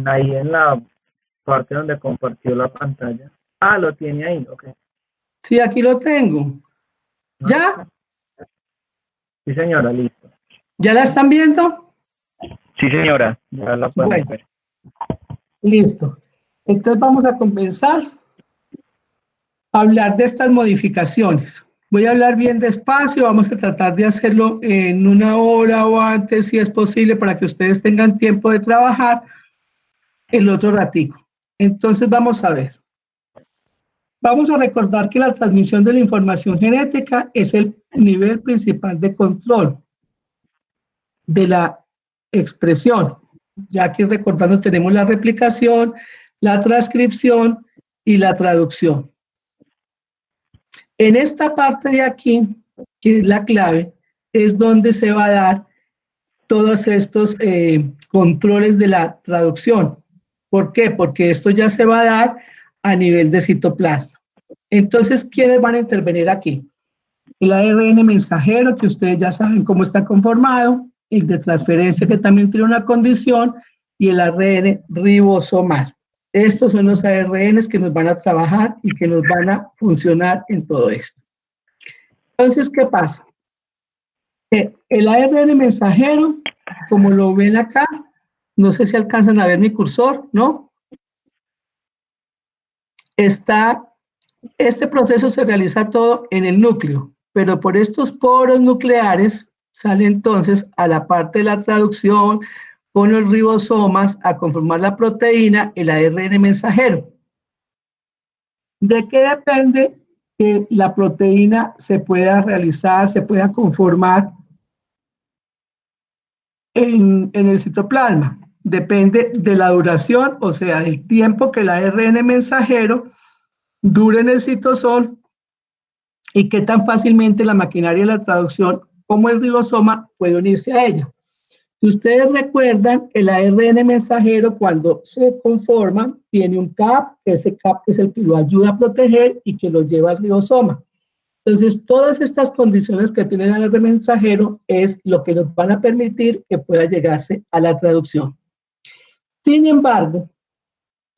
ahí en la parte donde compartió la pantalla. Ah, lo tiene ahí, ok. Sí, aquí lo tengo. ¿Ya? Sí, señora, listo. ¿Ya la están viendo? Sí, señora, ya la podemos ver. Listo. Entonces vamos a comenzar a hablar de estas modificaciones. Voy a hablar bien despacio, vamos a tratar de hacerlo en 1 hora o antes, si es posible, para que ustedes tengan tiempo de trabajar el otro ratico. Entonces vamos a ver. Vamos a recordar que la transmisión de la información genética es el nivel principal de control de la expresión. Ya que recordando tenemos la replicación, la transcripción y la traducción. En esta parte de aquí, que es la clave, es donde se va a dar todos estos controles de la traducción. ¿Por qué? Porque esto ya se va a dar a nivel de citoplasma. Entonces, ¿quiénes van a intervenir aquí? El ARN mensajero, que ustedes ya saben cómo está conformado, el de transferencia, que también tiene una condición, y el ARN ribosomal. Estos son los ARNs que nos van a trabajar y que nos van a funcionar en todo esto. Entonces, ¿qué pasa? El ARN mensajero, como lo ven acá, no sé si alcanzan a ver mi cursor, ¿no? Este proceso se realiza todo en el núcleo, pero por estos poros nucleares sale entonces a la parte de la traducción con los ribosomas a conformar la proteína, el ARN mensajero. ¿De qué depende que la proteína se pueda realizar, se pueda conformar en el citoplasma? Depende de la duración, o sea, del tiempo que el ARN mensajero dure en el citosol y qué tan fácilmente la maquinaria de la traducción como el ribosoma puede unirse a ella. Si ustedes recuerdan, el ARN mensajero cuando se conforma tiene un CAP, ese CAP es el que lo ayuda a proteger y que lo lleva al ribosoma. Entonces, todas estas condiciones que tiene el ARN mensajero es lo que nos van a permitir que pueda llegarse a la traducción. Sin embargo,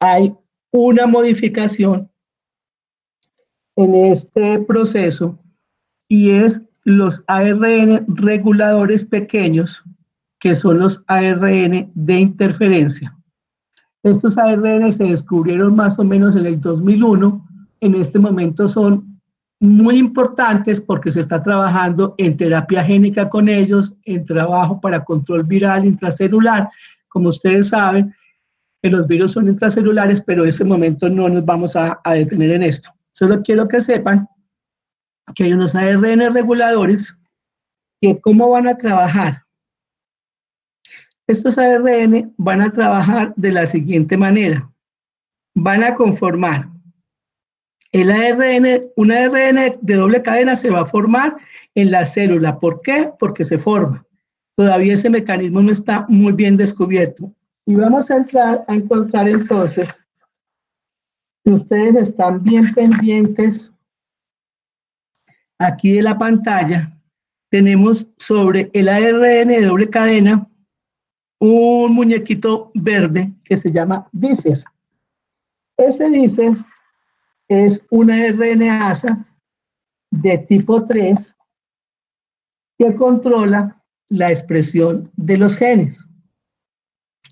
hay una modificación en este proceso y es los ARN reguladores pequeños, que son los ARN de interferencia. Estos ARN se descubrieron más o menos en el 2001. En este momento son muy importantes porque se está trabajando en terapia génica con ellos, en trabajo para control viral intracelular. Como ustedes saben, que los virus son intracelulares, pero en este momento no nos vamos a detener en esto. Solo quiero que sepan que hay unos ARN reguladores que ¿cómo van a trabajar? Estos ARN van a trabajar de la siguiente manera. Van a conformar el ARN, un ARN de doble cadena se va a formar en la célula. ¿Por qué? Porque se forma. Todavía ese mecanismo no está muy bien descubierto. Y vamos a entrar a encontrar entonces, si ustedes están bien pendientes aquí de la pantalla, tenemos sobre el ARN de doble cadena un muñequito verde que se llama dícer. Ese dícer es una RNasa de tipo 3 que controla la expresión de los genes.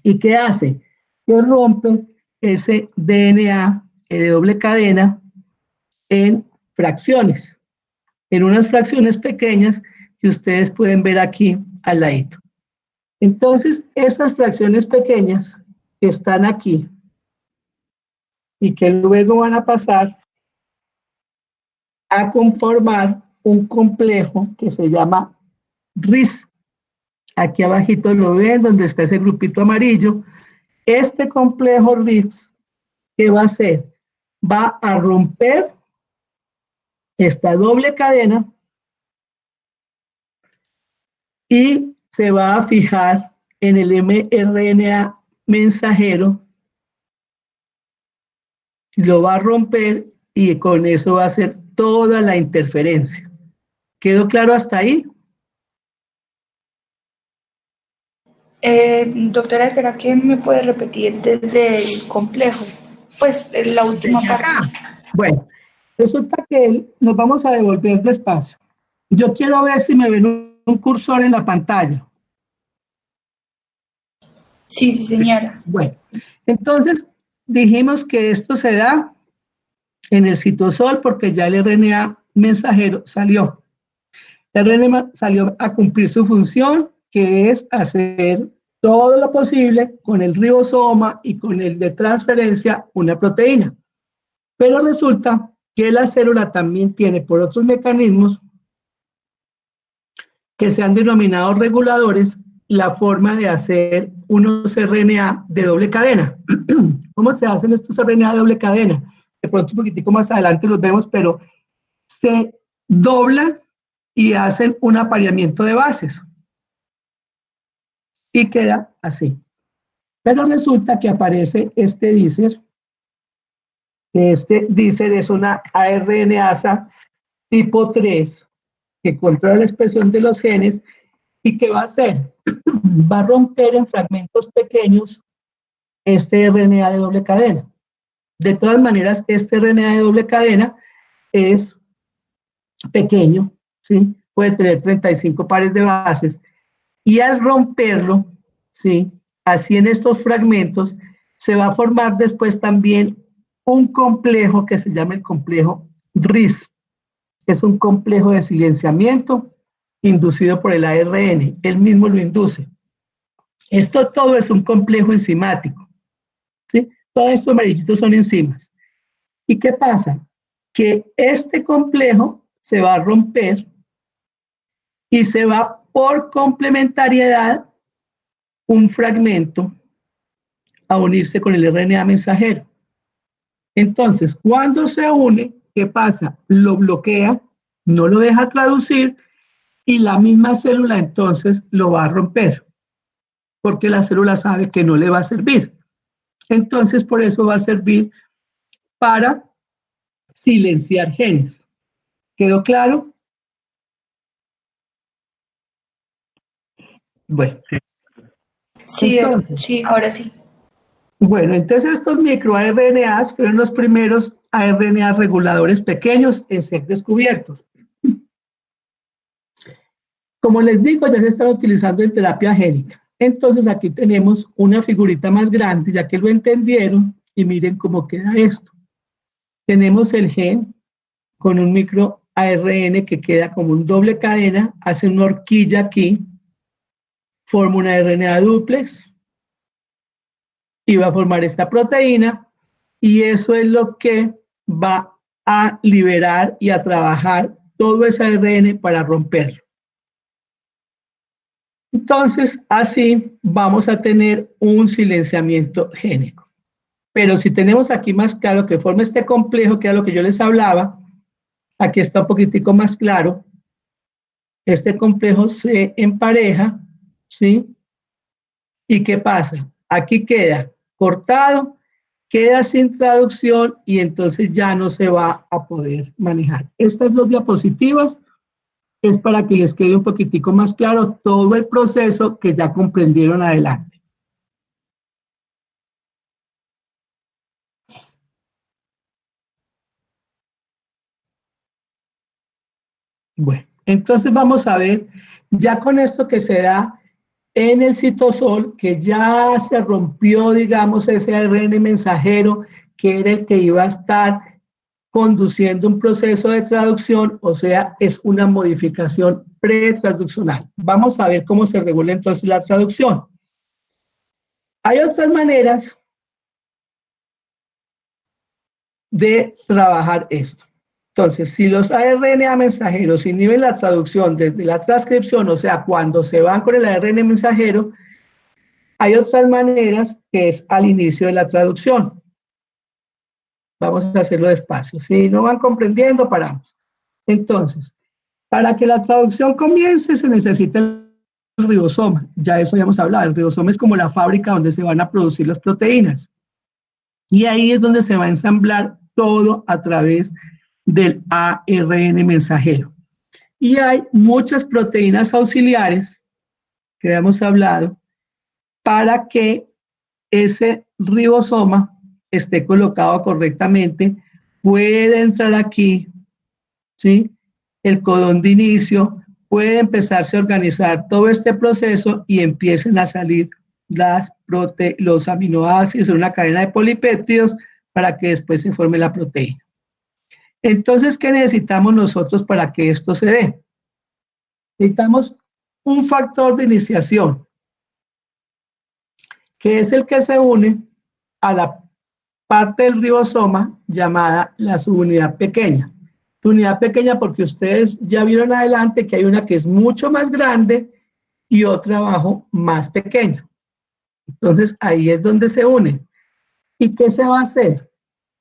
¿Y qué hace? Que rompe ese DNA de doble cadena en fracciones, en unas fracciones pequeñas que ustedes pueden ver aquí al ladito. Entonces, esas fracciones pequeñas que están aquí y que luego van a pasar a conformar un complejo que se llama RIS. Aquí abajito lo ven, donde está ese grupito amarillo. Este complejo RIS, ¿qué va a hacer? Va a romper esta doble cadena y se va a fijar en el mRNA mensajero, lo va a romper y con eso va a hacer toda la interferencia. ¿Quedó claro hasta ahí? Doctora, ¿será que me puede repetir desde el complejo? Pues la última parte. Bueno, resulta que nos vamos a devolver despacio. Yo quiero ver si me ven un cursor en la pantalla. Sí, sí, señora. Bueno, entonces dijimos que esto se da en el citosol porque ya el RNA mensajero salió. El RNA salió a cumplir su función, que es hacer todo lo posible con el ribosoma y con el de transferencia una proteína. Pero resulta que la célula también tiene por otros mecanismos que se han denominado reguladores la forma de hacer unos RNA de doble cadena. ¿Cómo se hacen estos RNA de doble cadena? De pronto un poquitico más adelante los vemos, pero se doblan y hacen un apareamiento de bases. Y queda así. Pero resulta que aparece este dícer. Este dícer es una ARNasa tipo 3 que controla la expresión de los genes y que va a hacer, va a romper en fragmentos pequeños este RNA de doble cadena. De todas maneras, este RNA de doble cadena es pequeño, ¿sí? Puede tener 35 pares de bases y al romperlo, ¿sí? Así en estos fragmentos se va a formar después también un complejo que se llama el complejo RIS. Es un complejo de silenciamiento inducido por el ARN, él mismo lo induce. Esto todo es un complejo enzimático, ¿sí? Todos estos amarillitos son enzimas. ¿Y qué pasa? Que este complejo se va a romper y se va por complementariedad un fragmento a unirse con el RNA mensajero. Entonces, cuando se une, ¿qué pasa? Lo bloquea, no lo deja traducir y la misma célula entonces lo va a romper, porque la célula sabe que no le va a servir. Entonces, por eso va a servir para silenciar genes. ¿Quedó claro? Bueno. Sí, entonces, sí, ahora sí. Bueno, entonces estos microRNAs fueron los primeros RNA reguladores pequeños en ser descubiertos. Como les digo, ya se están utilizando en terapia génica. Entonces aquí tenemos una figurita más grande, ya que lo entendieron, y miren cómo queda esto. Tenemos el gen con un micro ARN que queda como un doble cadena, hace una horquilla aquí, forma una RNA dúplex, y va a formar esta proteína, y eso es lo que va a liberar y a trabajar todo ese ARN para romperlo. Entonces, así vamos a tener un silenciamiento génico. Pero si tenemos aquí más claro que forma este complejo, que era lo que yo les hablaba, aquí está un poquitico más claro, este complejo se empareja, ¿sí? ¿Y qué pasa? Aquí queda cortado, queda sin traducción y entonces ya no se va a poder manejar. Estas dos diapositivas es para que les quede un poquitico más claro todo el proceso que ya comprendieron adelante. Bueno, entonces vamos a ver, ya con esto que se da en el citosol, que ya se rompió, digamos, ese ARN mensajero, que era el que iba a estar conduciendo un proceso de traducción, o sea, es una modificación pretraduccional. Vamos a ver cómo se regula entonces la traducción. Hay otras maneras de trabajar esto. Entonces, si los ARNA mensajeros inhiben la traducción desde la transcripción, o sea, cuando se van con el ARN mensajero, hay otras maneras que es al inicio de la traducción. Vamos a hacerlo despacio. Si no van comprendiendo, paramos. Entonces, para que la traducción comience, se necesita el ribosoma. Ya eso ya hemos hablado. El ribosoma es como la fábrica donde se van a producir las proteínas. Y ahí es donde se va a ensamblar todo a través del ARN mensajero. Y hay muchas proteínas auxiliares que hemos hablado para que ese ribosoma esté colocado correctamente. Puede entrar aquí, ¿sí? El codón de inicio, puede empezarse a organizar todo este proceso y empiecen a salir los aminoácidos en una cadena de polipéptidos para que después se forme la proteína. Entonces, ¿qué necesitamos nosotros para que esto se dé? Necesitamos un factor de iniciación, que es el que se une a la parte del ribosoma llamada la subunidad pequeña. Unidad pequeña porque ustedes ya vieron adelante que hay una que es mucho más grande y otra abajo más pequeña. Entonces ahí es donde se unen. ¿Y qué se va a hacer?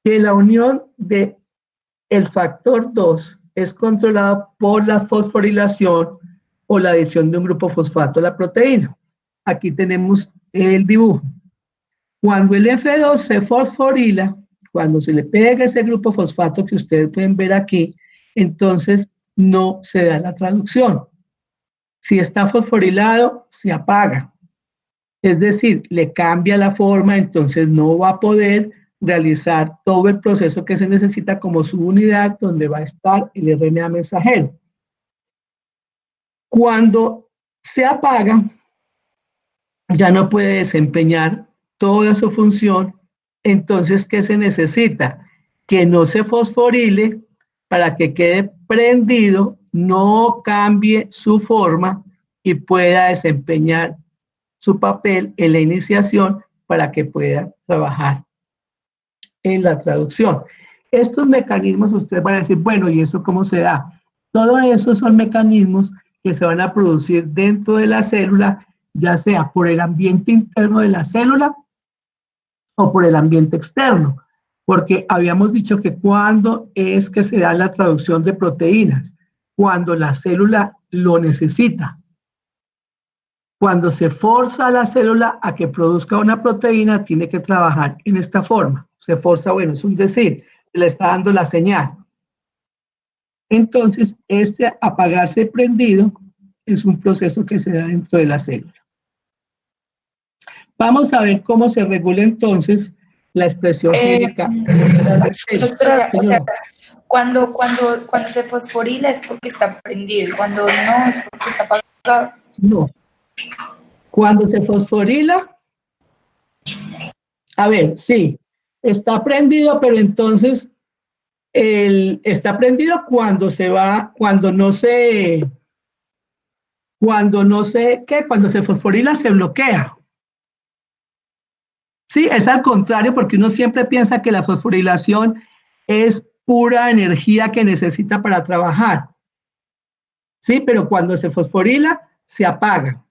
Que la unión del factor 2 es controlado por la fosforilación o la adición de un grupo fosfato a la proteína. Aquí tenemos el dibujo. Cuando el F2 se fosforila, cuando se le pega ese grupo fosfato que ustedes pueden ver aquí, entonces no se da la traducción. Si está fosforilado, se apaga. Es decir, le cambia la forma, entonces no va a poder realizar todo el proceso que se necesita como subunidad donde va a estar el RNA mensajero. Cuando se apaga, ya no puede desempeñar toda su función. Entonces, ¿qué se necesita? Que no se fosforile para que quede prendido, no cambie su forma y pueda desempeñar su papel en la iniciación para que pueda trabajar en la traducción. Estos mecanismos ustedes van a decir, bueno, ¿y eso cómo se da? Todo eso son mecanismos que se van a producir dentro de la célula, ya sea por el ambiente interno de la célula o por el ambiente externo, porque habíamos dicho que cuando es que se da la traducción de proteínas, cuando la célula lo necesita. Cuando se forza a la célula a que produzca una proteína, tiene que trabajar en esta forma. Se forza, bueno, es un decir, se le está dando la señal. Entonces, este apagarse prendido es un proceso que se da dentro de la célula. Vamos a ver cómo se regula entonces la expresión química. Doctora, o sea, cuando se fosforila es porque está prendido, y cuando no es porque está apagado. No. Cuando se fosforila, a ver, sí, está prendido, pero entonces está prendido cuando se va, cuando se fosforila se bloquea. Sí, es al contrario, porque uno siempre piensa que la fosforilación es pura energía que necesita para trabajar. Sí, pero cuando se fosforila, se apaga.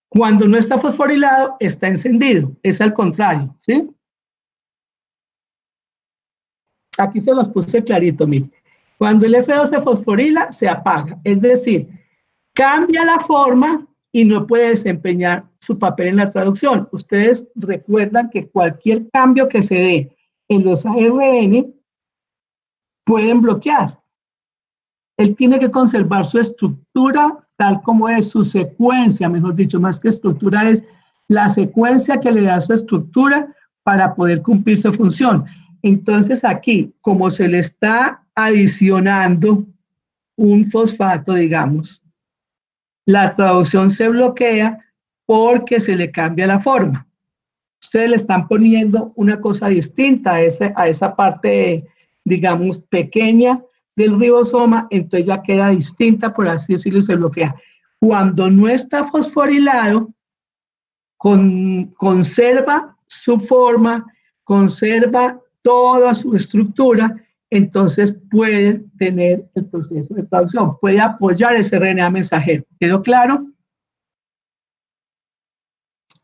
Cuando no está fosforilado, está encendido. Es al contrario, ¿sí? Aquí se los puse clarito, miren. Cuando el F2 se fosforila, se apaga. Es decir, cambia la forma y no puede desempeñar su papel en la traducción. Ustedes recuerdan que cualquier cambio que se dé en los ARN pueden bloquear. Él tiene que conservar su estructura tal como es, su secuencia, mejor dicho, más que estructura, es la secuencia que le da su estructura para poder cumplir su función. Entonces aquí, como se le está adicionando un fosfato, digamos, la traducción se bloquea porque se le cambia la forma. Ustedes le están poniendo una cosa distinta a esa parte, digamos, pequeña del ribosoma, entonces ya queda distinta, por así decirlo, y se bloquea. Cuando no está fosforilado, conserva su forma, conserva toda su estructura, entonces puede tener el proceso de traducción, puede apoyar ese RNA mensajero. ¿Quedó claro?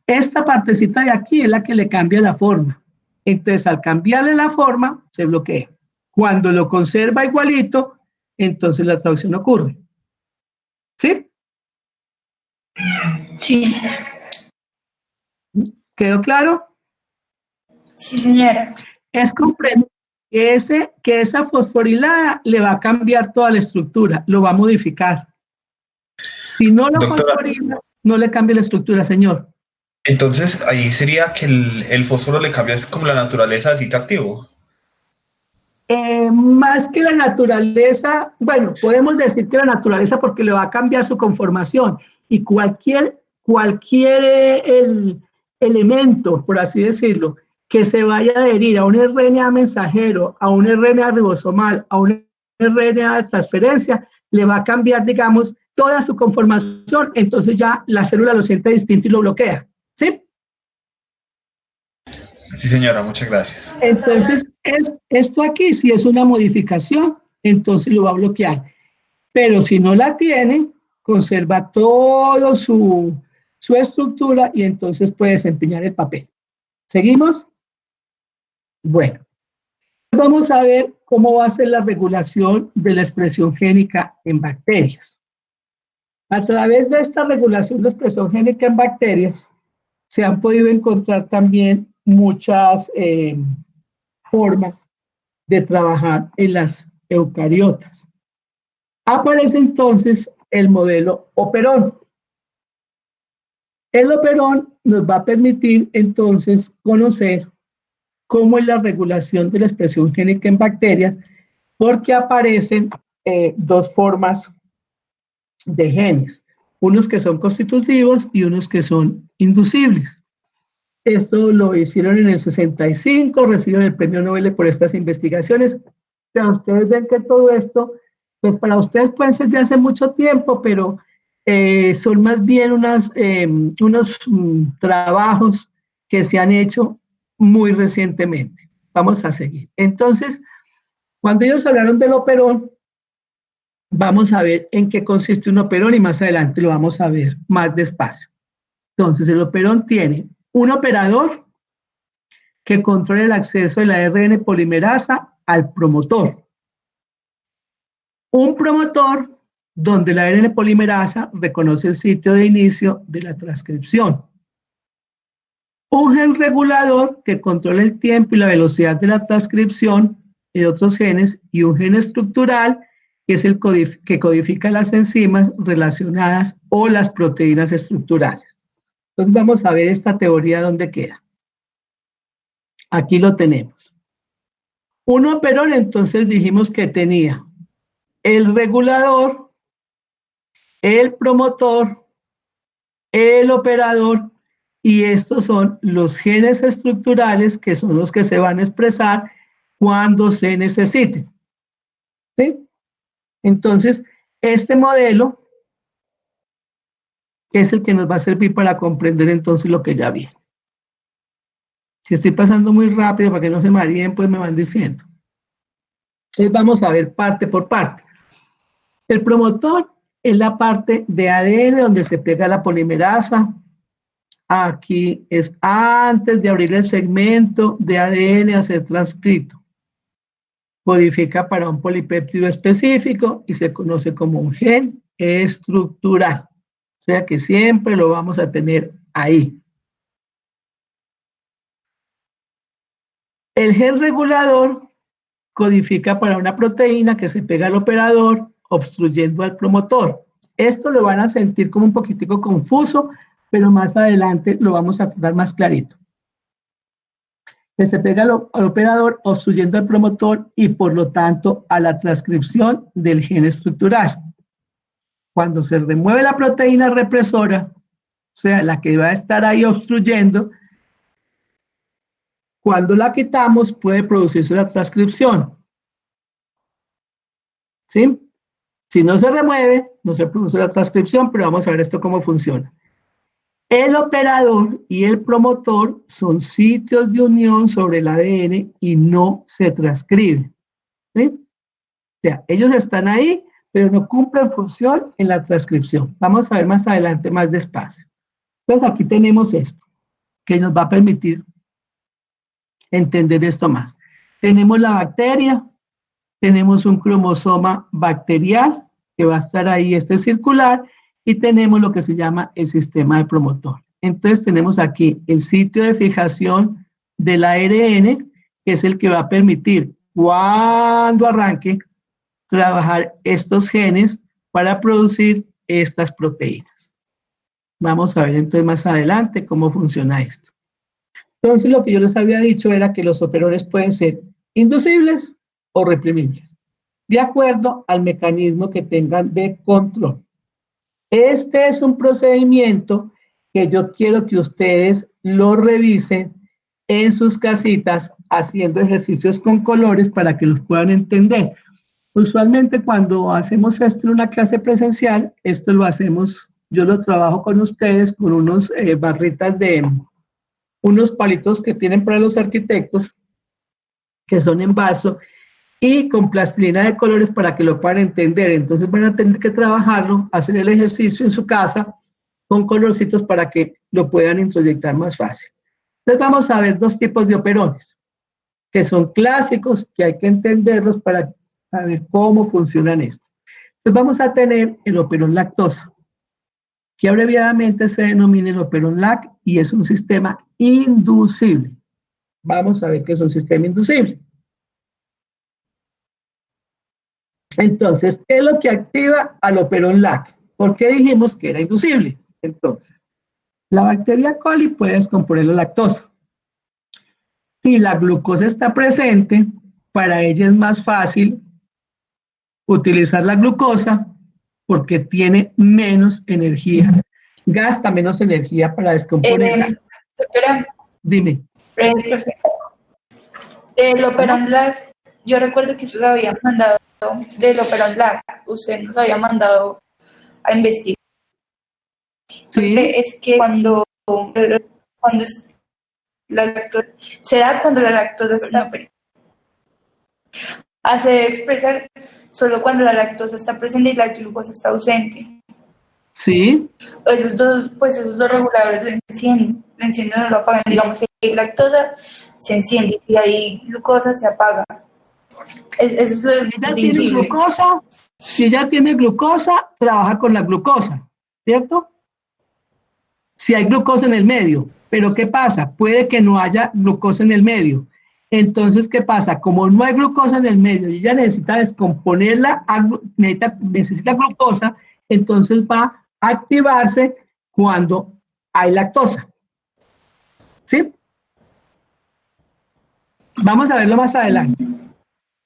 Esta partecita de aquí es la que le cambia la forma. Entonces, al cambiarle la forma, se bloquea. Cuando lo conserva igualito, entonces la traducción ocurre. ¿Sí? Sí. ¿Quedó claro? Sí, señora. Es comprender que esa fosforilada le va a cambiar toda la estructura, lo va a modificar. Si no lo fosforila, no le cambia la estructura, señor. Entonces, ahí sería que el fósforo le cambia como la naturaleza del sitio activo. Más que la naturaleza, bueno, podemos decir que la naturaleza porque le va a cambiar su conformación y cualquier elemento, por así decirlo, que se vaya a adherir a un RNA mensajero, a un RNA ribosomal, a un RNA de transferencia, le va a cambiar, digamos, toda su conformación, entonces ya la célula lo siente distinto y lo bloquea, ¿sí? Sí, señora, muchas gracias. Entonces, esto aquí si es una modificación, entonces lo va a bloquear. Pero si no la tiene, conserva todo su estructura y entonces puede desempeñar el papel. ¿Seguimos? Bueno, vamos a ver cómo va a ser la regulación de la expresión génica en bacterias. A través de esta regulación de expresión génica en bacterias, se han podido encontrar también muchas formas de trabajar en las eucariotas. Aparece entonces el modelo Operón. El Operón nos va a permitir entonces conocer cómo es la regulación de la expresión génica en bacterias, porque aparecen dos formas de genes, unos que son constitutivos y unos que son inducibles. Esto lo hicieron en el 65, recibieron el premio Nobel por estas investigaciones. Pero ustedes ven que todo esto, pues para ustedes pueden ser de hace mucho tiempo, pero son más bien unos trabajos que se han hecho muy recientemente. Vamos a seguir. Entonces, cuando ellos hablaron del operón, vamos a ver en qué consiste un operón y más adelante lo vamos a ver más despacio. Entonces, el operón tiene un operador que controla el acceso de la ARN polimerasa al promotor. Un promotor donde la ARN polimerasa reconoce el sitio de inicio de la transcripción. Un gen regulador que controla el tiempo y la velocidad de la transcripción de otros genes y un gen estructural que es el que codifica las enzimas relacionadas o las proteínas estructurales. Entonces vamos a ver esta teoría dónde queda. Aquí lo tenemos. Un operón entonces dijimos que tenía el regulador, el promotor, el operador, y estos son los genes estructurales que son los que se van a expresar cuando se necesiten. ¿Sí? Entonces, este modelo es el que nos va a servir para comprender entonces lo que ya viene. Si estoy pasando muy rápido para que no se mareen, pues me van diciendo. Entonces vamos a ver parte por parte. El promotor es la parte de ADN donde se pega la polimerasa. Aquí es antes de abrir el segmento de ADN a ser transcrito. Codifica para un polipéptido específico y se conoce como un gen estructural. O sea que siempre lo vamos a tener ahí. El gen regulador codifica para una proteína que se pega al operador obstruyendo al promotor. Esto lo van a sentir como un poquitico confuso, pero más adelante lo vamos a dar más clarito. Que se pega al operador obstruyendo al promotor y por lo tanto a la transcripción del gen estructural. Cuando se remueve la proteína represora, o sea, la que va a estar ahí obstruyendo, cuando la quitamos puede producirse la transcripción. ¿Sí? Si no se remueve, no se produce la transcripción, pero vamos a ver esto cómo funciona. El operador y el promotor son sitios de unión sobre el ADN y no se transcriben. ¿Sí? O sea, ellos están ahí, pero no cumplen función en la transcripción. Vamos a ver más adelante, más despacio. Entonces aquí tenemos esto, que nos va a permitir entender esto más. Tenemos la bacteria, tenemos un cromosoma bacterial, que va a estar ahí, este circular, y tenemos lo que se llama el sistema de promotor. Entonces tenemos aquí el sitio de fijación del ARN, que es el que va a permitir, cuando arranque, trabajar estos genes para producir estas proteínas. Vamos a ver entonces más adelante cómo funciona esto. Entonces lo que yo les había dicho era que los operones pueden ser inducibles o reprimibles, de acuerdo al mecanismo que tengan de control. Este es un procedimiento que yo quiero que ustedes lo revisen en sus casitas haciendo ejercicios con colores para que los puedan entender. Usualmente cuando hacemos esto en una clase presencial, esto lo hacemos, yo lo trabajo con ustedes con unos barritas de, unos palitos que tienen para los arquitectos, que son en vaso, y con plastilina de colores para que lo puedan entender. Entonces van a tener que trabajarlo, hacer el ejercicio en su casa con colorcitos para que lo puedan introyectar más fácil. Entonces vamos a ver dos tipos de operones, que son clásicos, que hay que entenderlos para saber cómo funcionan estos. Entonces vamos a tener el operón lactosa, que abreviadamente se denomina el operón LAC y es un sistema inducible. Vamos a ver qué es un sistema inducible. Entonces, ¿qué es lo que activa al operón LAC? ¿Por qué dijimos que era inducible? Entonces, la bacteria coli puede descomponer la lactosa. Si la glucosa está presente, para ella es más fácil utilizar la glucosa porque tiene menos energía, gasta menos energía para descomponerla. Doctora, Dime. Del operón LAC, yo recuerdo que usted lo había mandado, del operón LAC, usted nos había mandado a investigar. Sí. Es que cuando la lactosa, se da cuando la lactosa está presente. Se debe expresar solo cuando la lactosa está presente y la glucosa está ausente. Sí. Esos dos reguladores lo encienden o lo apagan. Digamos, si hay lactosa, se enciende, si hay glucosa, se apaga. Eso es lo si ella tiene glucosa, trabaja con la glucosa, ¿cierto? Si hay glucosa en el medio, pero ¿qué pasa? Puede que no haya glucosa en el medio. Entonces, ¿qué pasa? Como no hay glucosa en el medio y ella necesita descomponerla, necesita glucosa, entonces va a activarse cuando hay lactosa. ¿Sí? Vamos a verlo más adelante.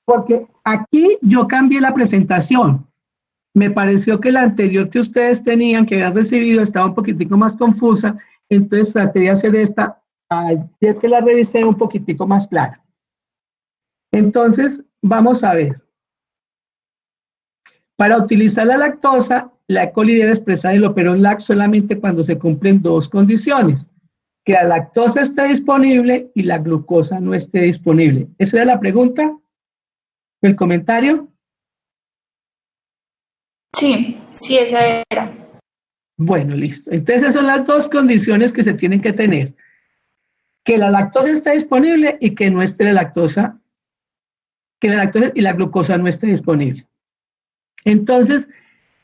Porque aquí yo cambié la presentación. Me pareció que la anterior que ustedes tenían, que habían recibido, estaba un poquitico más confusa, entonces traté de hacer esta, ayer que la revisé, un poquitico más clara. Entonces, vamos a ver. Para utilizar la lactosa, la E. coli debe expresar el operón LAC solamente cuando se cumplen dos condiciones: que la lactosa esté disponible y la glucosa no esté disponible. ¿Esa era la pregunta? ¿El comentario? Sí, esa era. Bueno, listo. Entonces, esas son las dos condiciones que se tienen que tener: que la lactosa esté disponible y que no esté la lactosa, que la lactosa y la glucosa no esté disponible. Entonces,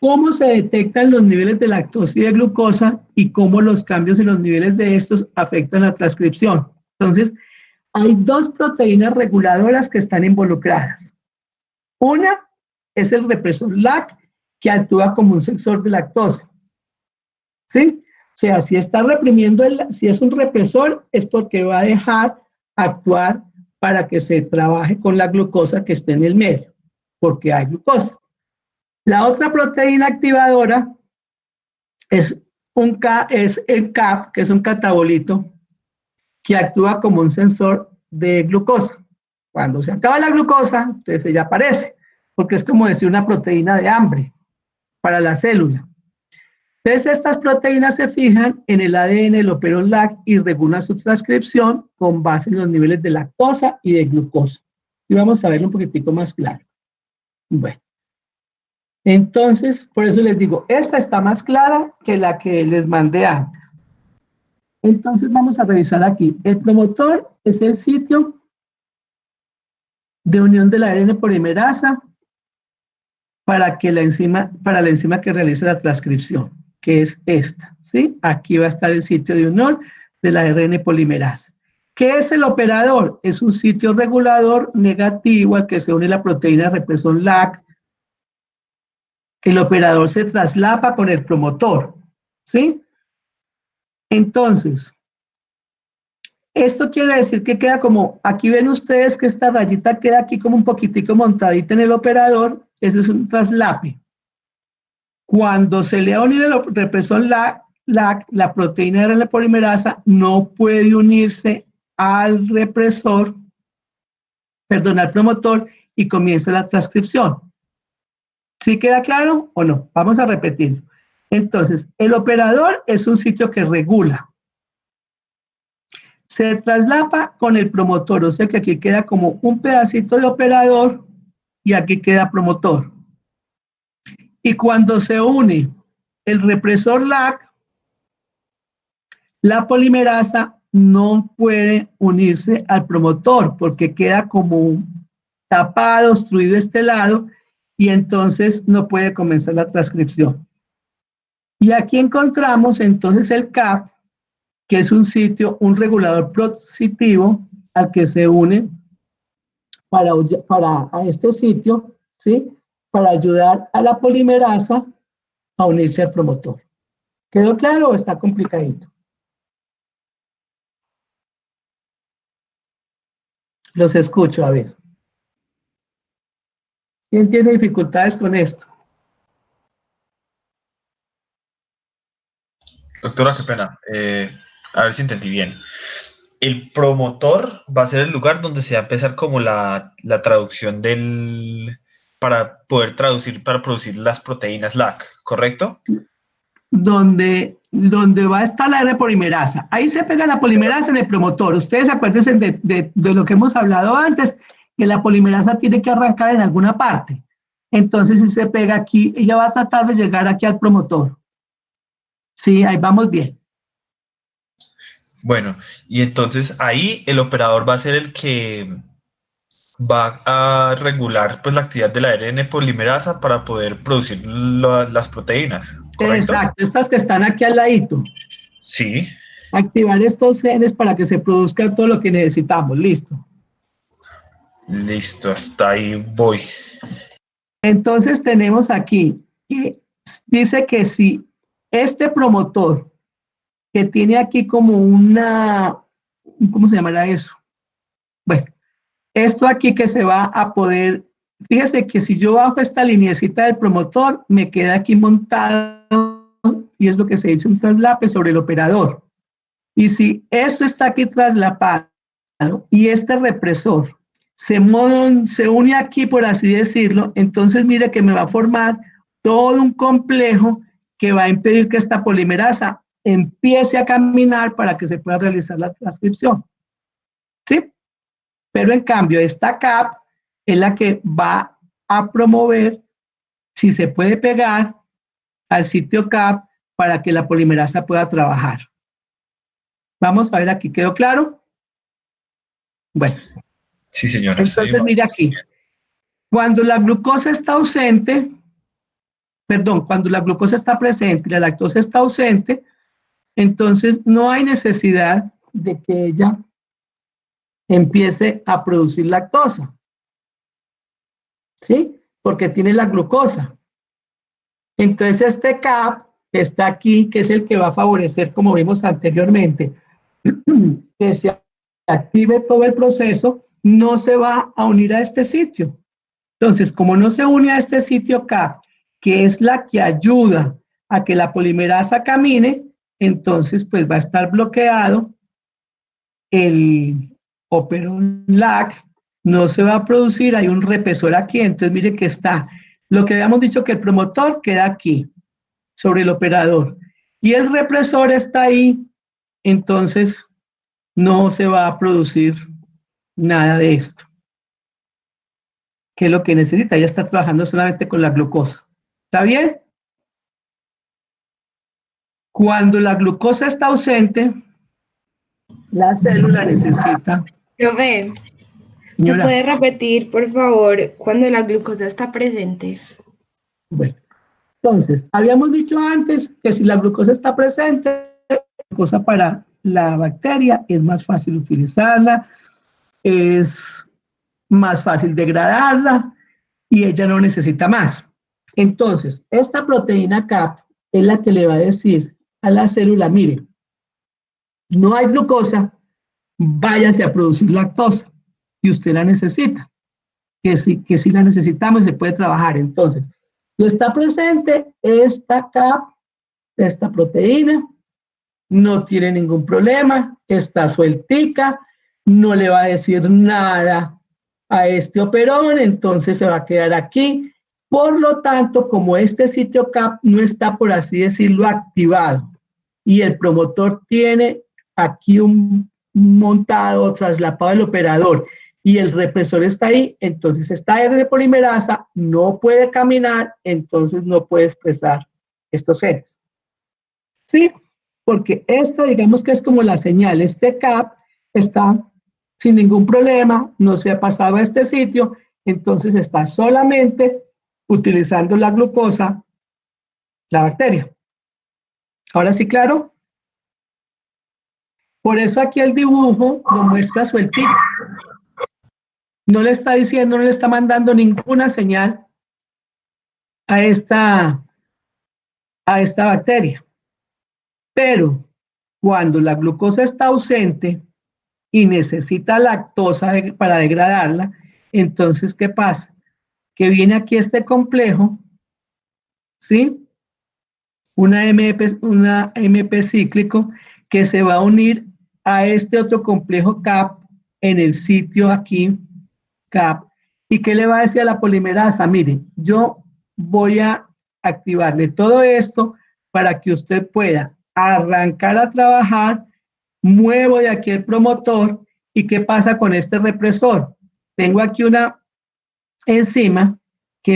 ¿cómo se detectan los niveles de lactosa y de glucosa y cómo los cambios en los niveles de estos afectan la transcripción? Entonces, hay dos proteínas reguladoras que están involucradas. Una es el represor LAC, que actúa como un sensor de lactosa. ¿Sí? O sea, si está reprimiendo, si es un represor, es porque va a dejar actuar para que se trabaje con la glucosa que esté en el medio, porque hay glucosa. La otra proteína activadora es el CAP, que es un catabolito, que actúa como un sensor de glucosa. Cuando se acaba la glucosa, entonces ella aparece, porque es como decir una proteína de hambre para la célula. Entonces estas proteínas se fijan en el ADN del operón LAC y regulan su transcripción con base en los niveles de lactosa y de glucosa. Y vamos a verlo un poquitico más claro. Bueno. Entonces, por eso les digo, esta está más clara que la que les mandé antes. Entonces vamos a revisar aquí. El promotor es el sitio de unión de la ARN polimerasa para la enzima que realiza la transcripción, que es esta, ¿sí? Aquí va a estar el sitio de unión de la ARN polimerasa. ¿Qué es el operador? Es un sitio regulador negativo al que se une la proteína represor LAC. El operador se traslapa con el promotor, ¿sí? Entonces, esto quiere decir que queda como, aquí ven ustedes que esta rayita queda aquí como un poquitico montadita en el operador, eso es un traslape. Cuando se le va a unir el represor LAC, la proteína de RNA polimerasa no puede unirse al represor, perdón, al promotor y comienza la transcripción. ¿Sí queda claro o no? Vamos a repetir. Entonces, el operador es un sitio que regula. Se traslapa con el promotor, o sea que aquí queda como un pedacito de operador y aquí queda promotor. Y cuando se une el represor LAC, la polimerasa no puede unirse al promotor porque queda como tapado, obstruido este lado y entonces no puede comenzar la transcripción. Y aquí encontramos entonces el CAP, que es un sitio, un regulador positivo al que se une para a este sitio, ¿sí? Para ayudar a la polimerasa a unirse al promotor. ¿Quedó claro o está complicadito? Los escucho, a ver. ¿Quién tiene dificultades con esto? Doctora, qué pena. A ver si entendí bien. El promotor va a ser el lugar donde se va a empezar como la traducción para poder traducir, para producir las proteínas LAC, ¿correcto? Donde va a estar la R polimerasa. Ahí se pega la polimerasa en el promotor. Ustedes acuérdense de lo que hemos hablado antes, que la polimerasa tiene que arrancar en alguna parte. Entonces, si se pega aquí, ella va a tratar de llegar aquí al promotor. Sí, ahí vamos bien. Bueno, y entonces ahí el operador va a ser el que va a regular pues la actividad de la ARN polimerasa para poder producir las proteínas, ¿correcto? Exacto, estas que están aquí al ladito. Sí. Activar estos genes para que se produzca todo lo que necesitamos. Listo. Listo, hasta ahí voy. Entonces tenemos aquí que dice que si este promotor que tiene aquí como ¿cómo se llamará eso? Bueno, esto aquí que se va a poder, fíjese que si yo bajo esta lineecita del promotor, me queda aquí montado y es lo que se dice un traslape sobre el operador. Y si esto está aquí traslapado y este represor se une aquí, por así decirlo, entonces mire que me va a formar todo un complejo que va a impedir que esta polimerasa empiece a caminar para que se pueda realizar la transcripción. ¿Sí? Pero en cambio, esta CAP es la que va a promover si se puede pegar al sitio CAP para que la polimerasa pueda trabajar. Vamos a ver aquí, ¿quedó claro? Bueno. Sí, señora. Entonces, mire aquí. Cuando la glucosa está ausente, cuando la glucosa está presente y la lactosa está ausente, entonces no hay necesidad de que ella empiece a producir lactosa. ¿Sí? Porque tiene la glucosa. Entonces este CAP que está aquí, que es el que va a favorecer, como vimos anteriormente, que se active todo el proceso, no se va a unir a este sitio. Entonces, como no se une a este sitio CAP, que es la que ayuda a que la polimerasa camine, entonces pues va a estar bloqueado el operón LAC, no se va a producir, hay un represor aquí, entonces mire que está, lo que habíamos dicho que el promotor queda aquí, sobre el operador, y el represor está ahí, entonces no se va a producir nada de esto. ¿Qué es lo que necesita? Ya está trabajando solamente con la glucosa. ¿Está bien? Cuando la glucosa está ausente, la célula necesita... Profe, ¿me Señora, puede repetir, por favor, cuando la glucosa está presente? bueno, entonces, habíamos dicho antes que si la glucosa está presente, la glucosa para la bacteria es más fácil utilizarla, es más fácil degradarla y ella no necesita más. Entonces, esta proteína CAP es la que le va a decir a la célula, mire, no hay glucosa, váyase a producir lactosa y usted la necesita, que sí la necesitamos y se puede trabajar. Entonces, no está presente esta CAP, esta proteína, no tiene ningún problema, está sueltica, no le va a decir nada a este operón, entonces se va a quedar aquí. Por lo tanto, como este sitio CAP no está, por así decirlo, activado y el promotor tiene aquí un montado, traslapado el operador y el represor está ahí, entonces esta RNA polimerasa no puede caminar, entonces no puede expresar estos genes. ¿Sí? Porque esto, digamos que es como la señal, este CAP está sin ningún problema, no se ha pasado a este sitio, entonces está solamente utilizando la glucosa, la bacteria. Ahora sí, claro. Por eso aquí el dibujo lo muestra sueltito. No le está diciendo, no le está mandando ninguna señal a esta bacteria. Pero cuando la glucosa está ausente y necesita lactosa para degradarla, entonces, ¿qué pasa? Que viene aquí este complejo, ¿sí? Una MP cíclico que se va a unir a este otro complejo CAP en el sitio aquí, CAP, y que le va a decir a la polimerasa, mire, yo voy a activarle todo esto para que usted pueda arrancar a trabajar, muevo de aquí el promotor, ¿y qué pasa con este represor? Tengo aquí una enzima que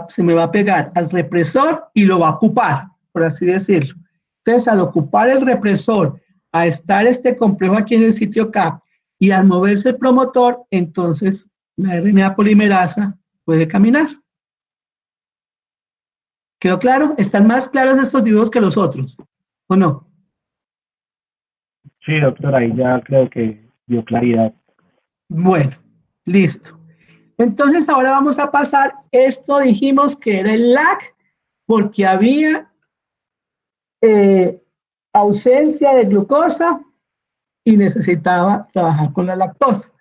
se me va a pegar al represor y lo va a ocupar, por así decirlo. Entonces, al ocupar el represor, a estar este complejo aquí en el sitio CAP y al moverse el promotor, entonces la RNA polimerasa puede caminar. ¿Quedó claro? ¿Están más claros estos dibujos que los otros? ¿O no? Sí, doctor, ahí ya creo que dio claridad. Bueno, listo. Entonces ahora vamos a pasar, esto dijimos que era el lag, porque había ausencia de glucosa y necesitaba trabajar con la lactosa.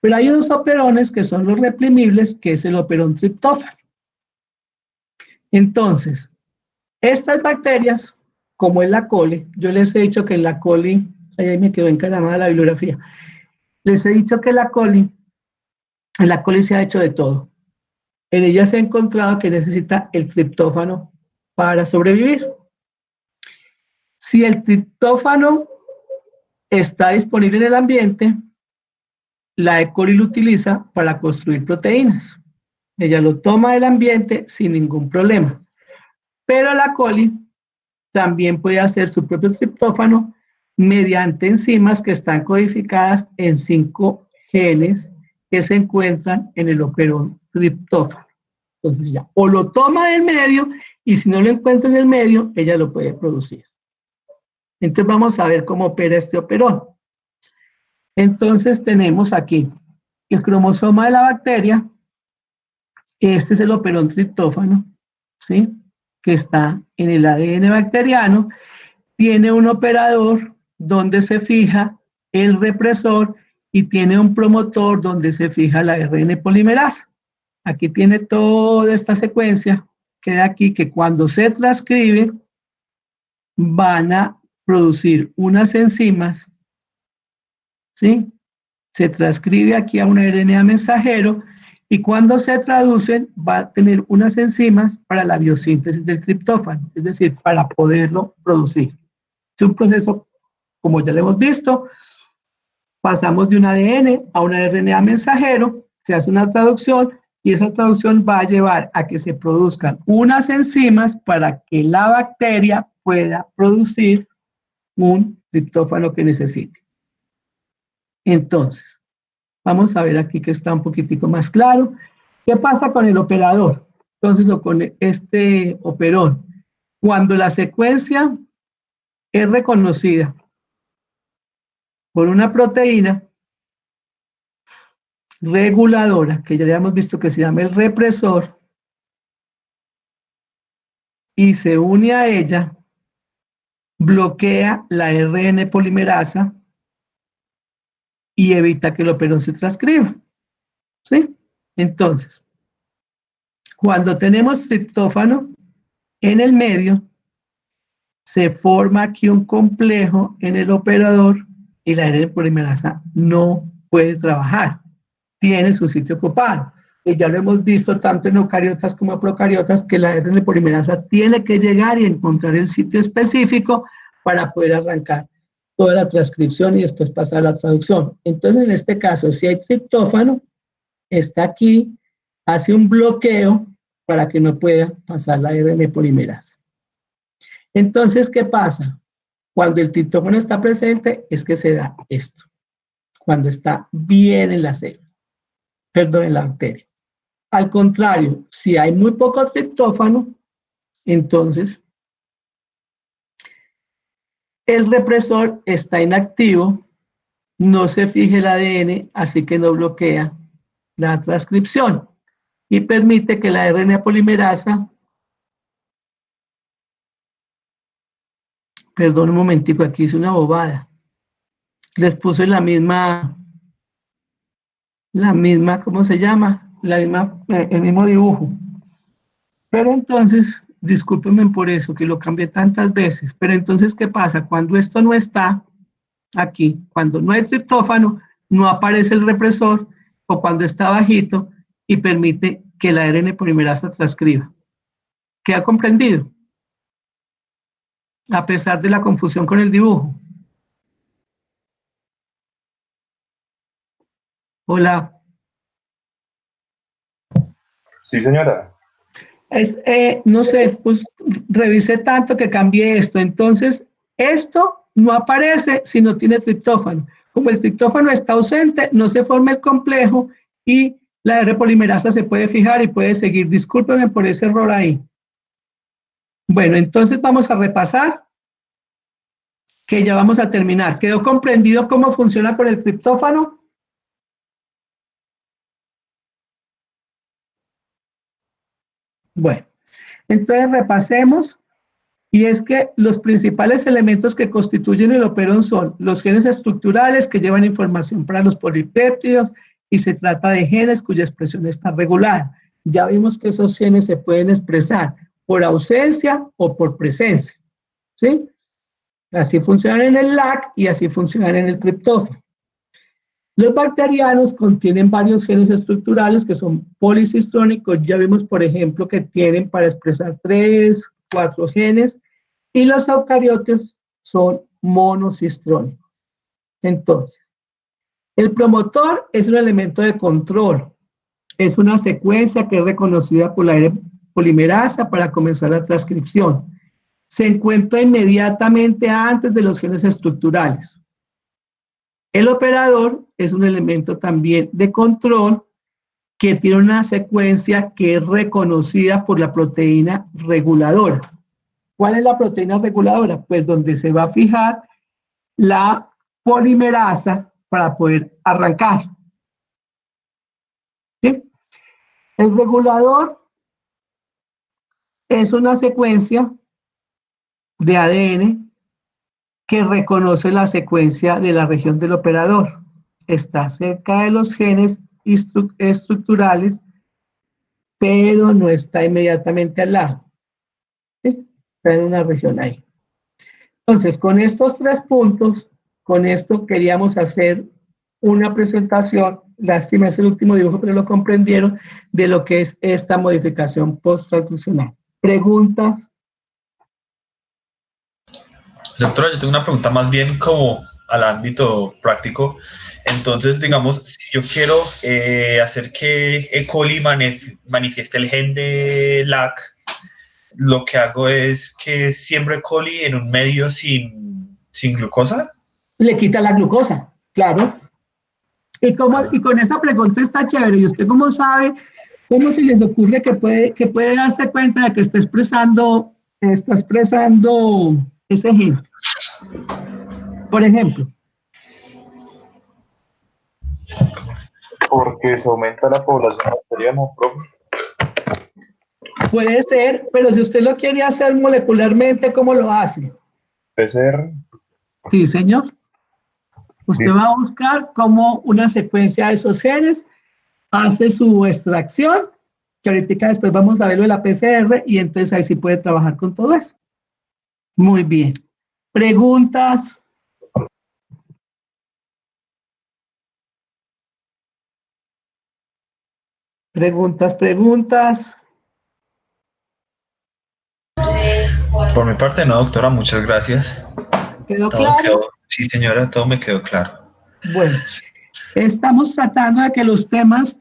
Pero hay unos operones que son los reprimibles, que es el operón triptófano. Entonces, estas bacterias, como es la coli, yo les he dicho que en la coli, ahí me quedó encaramada la bibliografía, les he dicho que en la coli se ha hecho de todo. En ella se ha encontrado que necesita el triptófano para sobrevivir. Si el triptófano está disponible en el ambiente, la E. coli lo utiliza para construir proteínas. Ella lo toma del ambiente sin ningún problema. Pero la coli también puede hacer su propio triptófano mediante enzimas que están codificadas en 5 genes que se encuentran en el operón triptófano. Entonces ya, o lo toma del medio y si no lo encuentra en el medio, ella lo puede producir. Entonces vamos a ver cómo opera este operón. Entonces tenemos aquí el cromosoma de la bacteria. Este es el operón triptófano, ¿sí? Que está en el ADN bacteriano. Tiene un operador donde se fija el represor y tiene un promotor donde se fija la RNA polimerasa. Aquí tiene toda esta secuencia, queda aquí que cuando se transcribe van a producir unas enzimas, ¿sí? Se transcribe aquí a una RNA mensajero y cuando se traducen va a tener unas enzimas para la biosíntesis del triptófano, es decir, para poderlo producir. Es un proceso, como ya lo hemos visto, pasamos de un ADN a una RNA mensajero, se hace una traducción y esa traducción va a llevar a que se produzcan unas enzimas para que la bacteria pueda producir un triptófano que necesite. Entonces, vamos a ver aquí que está un poquitico más claro. ¿Qué pasa con el operador? Entonces, o con este operón. Cuando la secuencia es reconocida por una proteína reguladora, que ya habíamos visto que se llama el represor, y se une a ella, bloquea la RN polimerasa y evita que el operón se transcriba. ¿Sí? Entonces, cuando tenemos triptófano en el medio, se forma aquí un complejo en el operador y la RN polimerasa no puede trabajar. Tiene su sitio ocupado. Y ya lo hemos visto tanto en eucariotas como en procariotas que la RN polimerasa tiene que llegar y encontrar el sitio específico para poder arrancar toda la transcripción y después pasar a la traducción. Entonces, en este caso, si hay triptófano, está aquí, hace un bloqueo para que no pueda pasar la RN polimerasa. Entonces, ¿qué pasa? Cuando el triptófano está presente, es que se da esto. Cuando está bien en la célula, perdón, en la bacteria. Al contrario, si hay muy poco triptófano, entonces el represor está inactivo, no se fija el ADN, así que no bloquea la transcripción y permite que la RNA polimerasa, perdón un momentico, aquí hice una bobada, les puse la misma, ¿cómo se llama? El mismo dibujo. Pero entonces, discúlpenme por eso, que lo cambié tantas veces, pero entonces, ¿qué pasa? Cuando esto no está aquí, cuando no hay triptófano, no aparece el represor, o cuando está bajito, y permite que la RN polimerasa transcriba. ¿Queda comprendido? A pesar de la confusión con el dibujo. Hola. Sí, señora. No sé, pues revisé tanto que cambié esto. Entonces, esto no aparece si no tiene triptófano. Como el triptófano está ausente, no se forma el complejo y la R polimerasa se puede fijar y puede seguir. Discúlpenme por ese error ahí. Bueno, entonces vamos a repasar, que ya vamos a terminar. ¿Quedó comprendido cómo funciona con el triptófano? Bueno, entonces repasemos, y es que los principales elementos que constituyen el operón son los genes estructurales que llevan información para los polipéptidos, y se trata de genes cuya expresión está regulada. Ya vimos que esos genes se pueden expresar por ausencia o por presencia, ¿sí? Así funcionan en el LAC y así funcionan en el triptófano. Los bacterianos contienen varios genes estructurales que son policistrónicos. Ya vimos, por ejemplo, que tienen para expresar 3, 4 genes. Y los eucariotas son monocistrónicos. Entonces, el promotor es un elemento de control. Es una secuencia que es reconocida por la R polimerasa para comenzar la transcripción. Se encuentra inmediatamente antes de los genes estructurales. El operador es un elemento también de control que tiene una secuencia que es reconocida por la proteína reguladora. ¿Cuál es la proteína reguladora? Pues donde se va a fijar la polimerasa para poder arrancar. ¿Sí? El regulador es una secuencia de ADN que reconoce la secuencia de la región del operador. Está cerca de los genes estructurales, pero no está inmediatamente al lado. ¿Sí? Está en una región ahí. Entonces, con estos 3 puntos, con esto queríamos hacer una presentación, lástima es el último dibujo, pero lo comprendieron, de lo que es esta modificación post-transcripcional. ¿Preguntas? Doctora, yo tengo una pregunta más bien como al ámbito práctico. Entonces, digamos, si yo quiero hacer que E. coli manifieste el gen de LAC, lo que hago es que siembro E. coli en un medio sin glucosa. Le quita la glucosa, claro. Y con esa pregunta está chévere. ¿Y usted cómo sabe, cómo se les ocurre que puede darse cuenta de que está expresando ese gen? Por ejemplo. Porque se aumenta la población bacteriana, profe. Puede ser, pero si usted lo quiere hacer molecularmente, ¿cómo lo hace? PCR. Sí, señor. Usted Listo. va a buscar como una secuencia de esos genes, hace su extracción, que ahorita después vamos a ver lo de la PCR, y entonces ahí sí puede trabajar con todo eso. Muy bien. ¿Preguntas? Preguntas. Por mi parte, no, doctora, muchas gracias. ¿Quedó Todo claro? sí, señora, todo me quedó claro. Bueno, estamos tratando de que los temas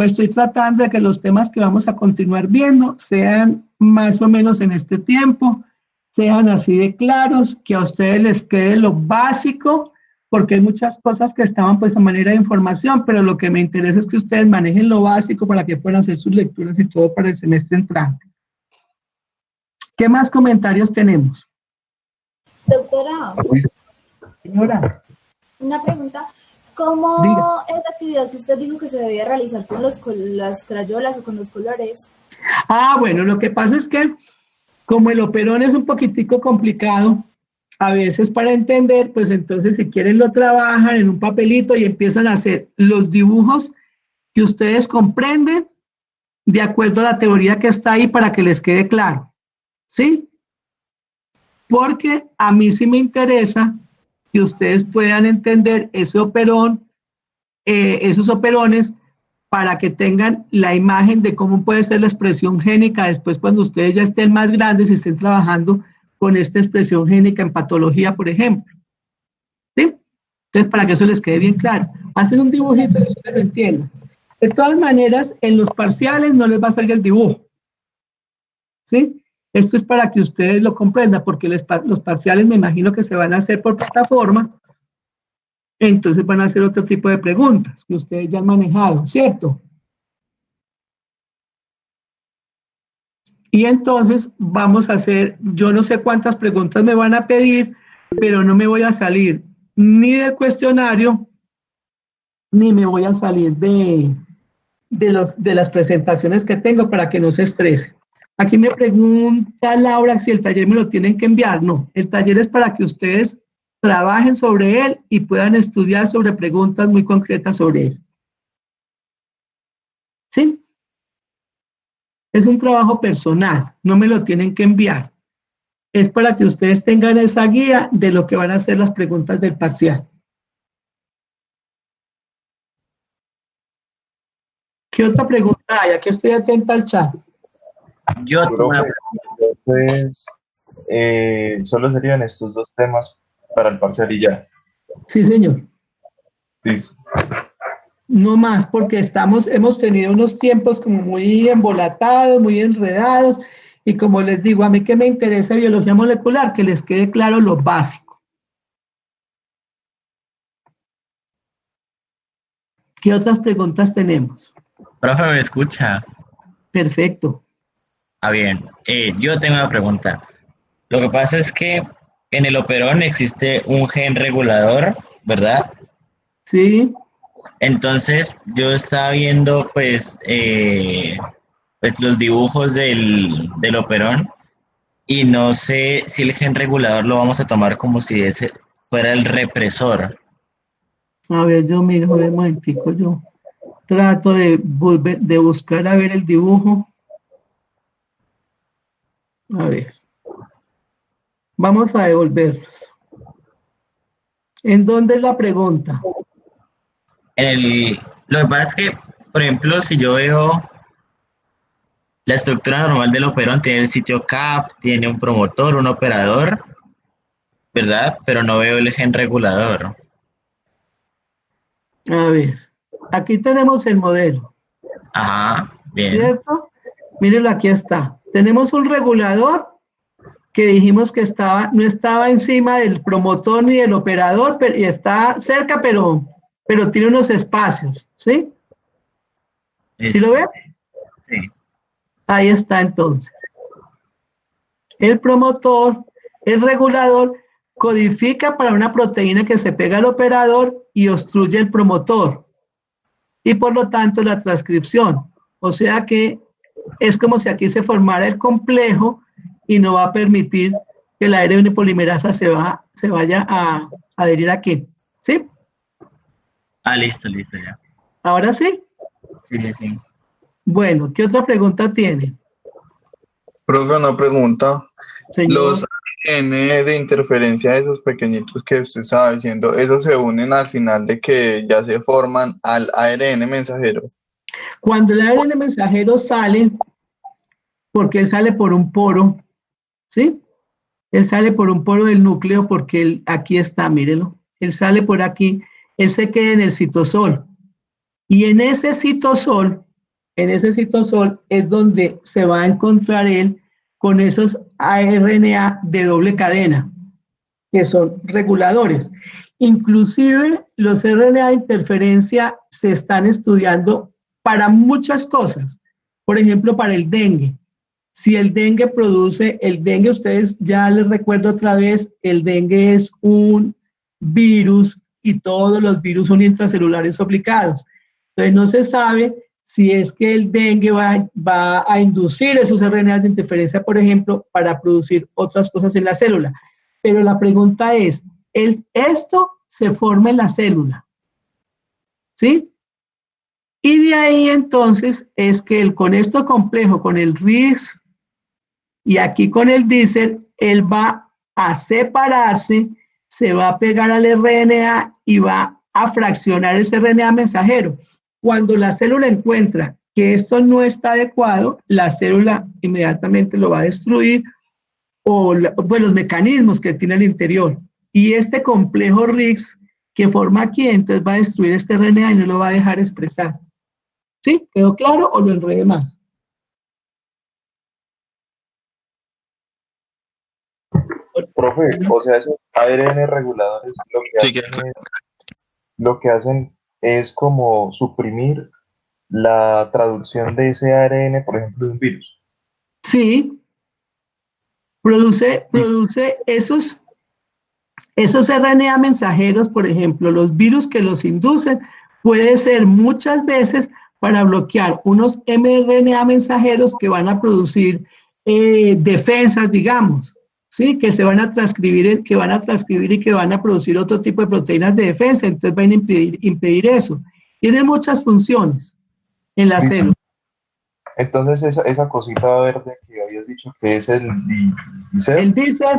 estoy tratando de que los temas que vamos a continuar viendo sean más o menos en este tiempo, sean así de claros, que a ustedes les quede lo básico, porque hay muchas cosas que estaban pues a manera de información, pero lo que me interesa es que ustedes manejen lo básico para que puedan hacer sus lecturas y todo para el semestre entrante. ¿Qué más comentarios tenemos? Doctora, Señora. una pregunta. ¿Cómo Diga. es la actividad que usted dijo que se debía realizar con las crayolas o con los colores? Bueno, lo que pasa es que como el operón es un poquitico complicado, a veces para entender, pues entonces si quieren lo trabajan en un papelito y empiezan a hacer los dibujos que ustedes comprenden de acuerdo a la teoría que está ahí para que les quede claro, ¿sí? Porque a mí sí me interesa que ustedes puedan entender ese operón, esos operones, para que tengan la imagen de cómo puede ser la expresión génica después cuando ustedes ya estén más grandes y estén trabajando con esta expresión génica en patología, por ejemplo. ¿Sí? Entonces, para que eso les quede bien claro. Hacen un dibujito y ustedes lo entiendan. De todas maneras, en los parciales no les va a salir el dibujo. ¿Sí? Esto es para que ustedes lo comprendan, porque los parciales me imagino que se van a hacer por plataforma. Entonces van a hacer otro tipo de preguntas que ustedes ya han manejado, ¿cierto? Y entonces vamos a hacer, yo no sé cuántas preguntas me van a pedir, pero no me voy a salir ni del cuestionario, ni me voy a salir de las presentaciones que tengo para que no se estrese. Aquí me pregunta Laura si el taller me lo tienen que enviar. No, el taller es para que ustedes trabajen sobre él y puedan estudiar sobre preguntas muy concretas sobre él. ¿Sí? Es un trabajo personal, no me lo tienen que enviar. Es para que ustedes tengan esa guía de lo que van a ser las preguntas del parcial. ¿Qué otra pregunta hay? Aquí estoy atenta al chat. Yo tengo una Entonces, solo serían estos dos temas para el parcial y ya. Sí, señor. Listo. No más, porque hemos tenido unos tiempos como muy embolatados, muy enredados, y como les digo, a mí que me interesa biología molecular, que les quede claro lo básico. ¿Qué otras preguntas tenemos? Profe, ¿me escucha? Perfecto. Bien. Yo tengo una pregunta. Lo que pasa es que en el operón existe un gen regulador, ¿verdad? Sí. Entonces, yo estaba viendo, pues los dibujos del operón y no sé si el gen regulador lo vamos a tomar como si ese fuera el represor. A ver, yo miro, un momentico, yo trato de buscar a ver el dibujo. A ver. Vamos a devolverlos. ¿En dónde es la pregunta? Lo que pasa es que, por ejemplo, si yo veo la estructura normal del operón, tiene el sitio CAP, tiene un promotor, un operador, ¿verdad? Pero no veo el gen regulador. A ver, aquí tenemos el modelo. Ajá, bien. ¿Cierto? Mírenlo, aquí está. Tenemos un regulador que dijimos que no estaba encima del promotor ni del operador, y está cerca, pero tiene unos espacios, ¿sí? ¿Sí lo ven? Sí. Ahí está entonces. El promotor, el regulador, codifica para una proteína que se pega al operador y obstruye el promotor. Y por lo tanto la transcripción. O sea que es como si aquí se formara el complejo y no va a permitir que la ARN polimerasa se vaya a adherir aquí. ¿Sí? Listo, ya. ¿Ahora sí? Sí. Bueno, ¿qué otra pregunta tiene, Profe, una pregunta. señor? Los ARN de interferencia de esos pequeñitos que usted estaba diciendo, ¿esos se unen al final de que ya se forman al ARN mensajero? Cuando el ARN mensajero sale, porque él sale por un poro, ¿sí? Él sale por un poro del núcleo porque aquí está, mírelo. Él sale por aquí, él se queda en el citosol. Y en ese citosol es donde se va a encontrar él con esos RNA de doble cadena, que son reguladores. Inclusive los RNA de interferencia se están estudiando para muchas cosas. Por ejemplo, para el dengue. Si el dengue ustedes ya les recuerdo otra vez, el dengue es un virus y todos los virus son intracelulares duplicados. Entonces no se sabe si es que el dengue va a inducir esos RNA de interferencia, por ejemplo, para producir otras cosas en la célula. Pero la pregunta es, esto se forma en la célula, ¿sí? Y de ahí entonces es que con esto complejo, con el RIS y aquí con el DICER, él va a separarse, se va a pegar al RNA y va a fraccionar ese RNA mensajero. Cuando la célula encuentra que esto no está adecuado, la célula inmediatamente lo va a destruir o los mecanismos que tiene al interior. Y este complejo RIX que forma aquí, entonces va a destruir este RNA y no lo va a dejar expresar. ¿Sí? ¿Quedó claro o lo enredé más? Profe, o sea, esos ARN reguladores lo que hacen es como suprimir la traducción de ese ARN, por ejemplo, de un virus. Sí, produce esos RNA mensajeros, por ejemplo, los virus que los inducen, puede ser muchas veces para bloquear unos mRNA mensajeros que van a producir defensas, digamos, ¿sí? Que se van a transcribir y que van a producir otro tipo de proteínas de defensa, entonces van a impedir eso. Tiene muchas funciones en la célula. Entonces esa cosita verde que habías dicho que es el DICER. El DICER.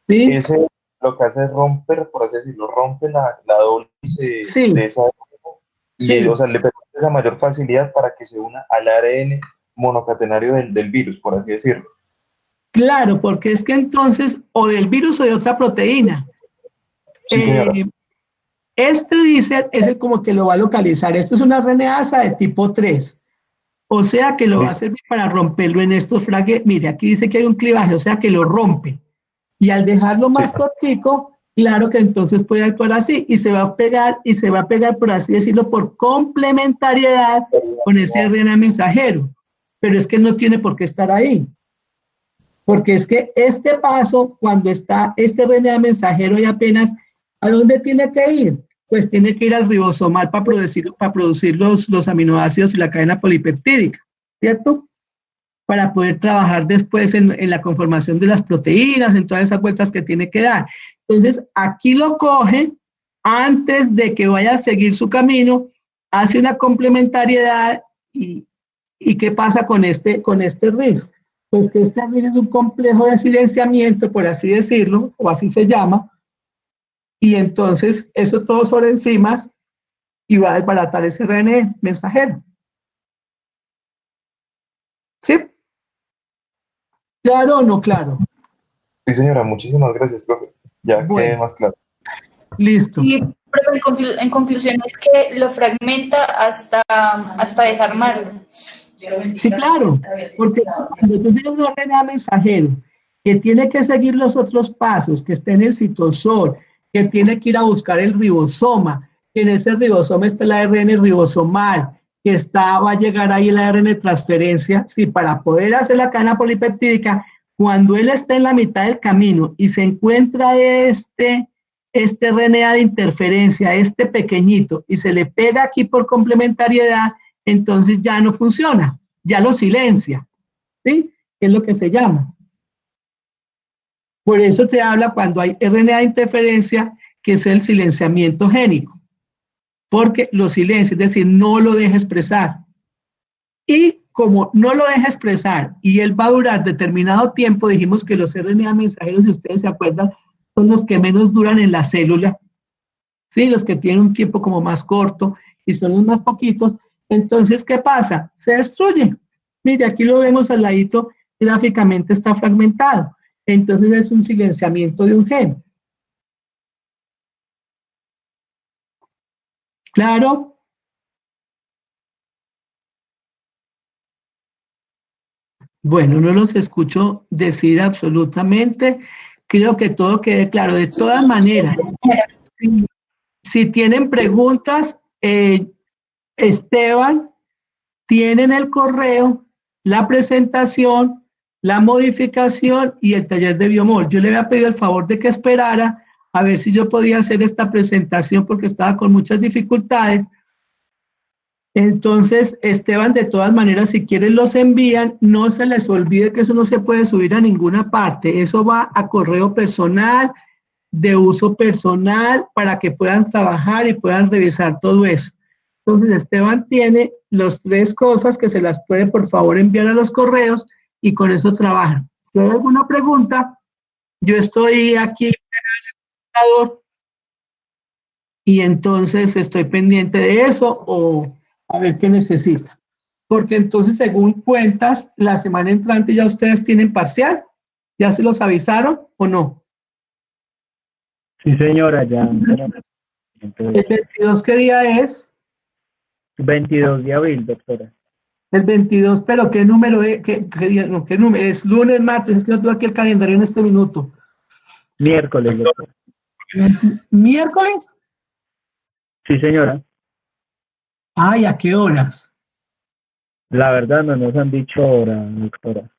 Sí. Ese lo que hace es romper, por así decirlo, rompe la doble de esa y o sea, le permite esa mayor facilidad para que se una al ARN monocatenario del virus, por así decirlo. Claro, porque es que entonces, o del virus o de otra proteína. Sí, este DICER es el como que lo va a localizar. Esto es una RNasa de tipo 3. O sea que lo va a servir para romperlo en estos fragmentos. Mire, aquí dice que hay un clivaje, o sea que lo rompe. Y al dejarlo más cortico, claro que entonces puede actuar así y se va a pegar, por así decirlo, por complementariedad con ese RNA mensajero. Pero es que no tiene por qué estar ahí. Porque es que este paso, cuando está este RNA mensajero y apenas, ¿a dónde tiene que ir? Pues tiene que ir al ribosomal para producir los aminoácidos y la cadena polipeptídica, ¿cierto? Para poder trabajar después en la conformación de las proteínas, en todas esas vueltas que tiene que dar. Entonces, aquí lo coge, antes de que vaya a seguir su camino, hace una complementariedad y ¿qué pasa con este RIS? Pues que este RIS es un complejo de silenciamiento, por así decirlo, o así se llama, y entonces eso todo sobre enzimas y va a desbaratar ese RNA mensajero. ¿Sí? ¿Claro o no claro? Sí, señora, muchísimas gracias, profe. Ya quedé más claro. Listo. Y en conclusión es que lo fragmenta hasta dejar mal. Sí, claro, porque cuando tú tienes un RNA mensajero que tiene que seguir los otros pasos, que está en el citosol, que tiene que ir a buscar el ribosoma, que en ese ribosoma está el ARN ribosomal, que va a llegar ahí el ARN de transferencia, sí, para poder hacer la cadena polipeptídica, cuando él está en la mitad del camino y se encuentra este RNA de interferencia, este pequeñito, y se le pega aquí por complementariedad, entonces ya no funciona, ya lo silencia, ¿sí? Es lo que se llama. Por eso te habla cuando hay RNA de interferencia, que es el silenciamiento génico, porque lo silencia, es decir, no lo deja expresar. Y como no lo deja expresar y él va a durar determinado tiempo, dijimos que los RNA mensajeros, si ustedes se acuerdan, son los que menos duran en la célula, ¿sí? Los que tienen un tiempo como más corto y son los más poquitos. Entonces, ¿qué pasa? Se destruye. Mire, aquí lo vemos al ladito, gráficamente está fragmentado. Entonces es un silenciamiento de un gen. ¿Claro? Bueno, no los escucho decir absolutamente. Creo que todo quede claro. De todas maneras, si tienen preguntas, Esteban, tienen el correo, la presentación, la modificación y el taller de biomol. Yo le había pedido el favor de que esperara a ver si yo podía hacer esta presentación porque estaba con muchas dificultades. Entonces, Esteban, de todas maneras, si quieren los envían, no se les olvide que eso no se puede subir a ninguna parte, eso va a correo personal, de uso personal, para que puedan trabajar y puedan revisar todo eso. Entonces, Esteban tiene las 3 cosas que se las puede, por favor, enviar a los correos y con eso trabajan. Si hay alguna pregunta, yo estoy aquí en el computador y entonces estoy pendiente de eso o a ver qué necesita. Porque entonces, según cuentas, la semana entrante ya ustedes tienen parcial. ¿Ya se los avisaron o no? Sí, señora, ya. ¿El 22 qué día es? 22 de abril, doctora. El 22, pero ¿qué número es? ¿Qué día? No, ¿qué número? ¿Es lunes, martes? Es que no tengo aquí el calendario en este minuto. Miércoles, doctora. ¿Miércoles? Sí, señora. Ay, ¿a qué horas? La verdad no nos han dicho hora, doctora.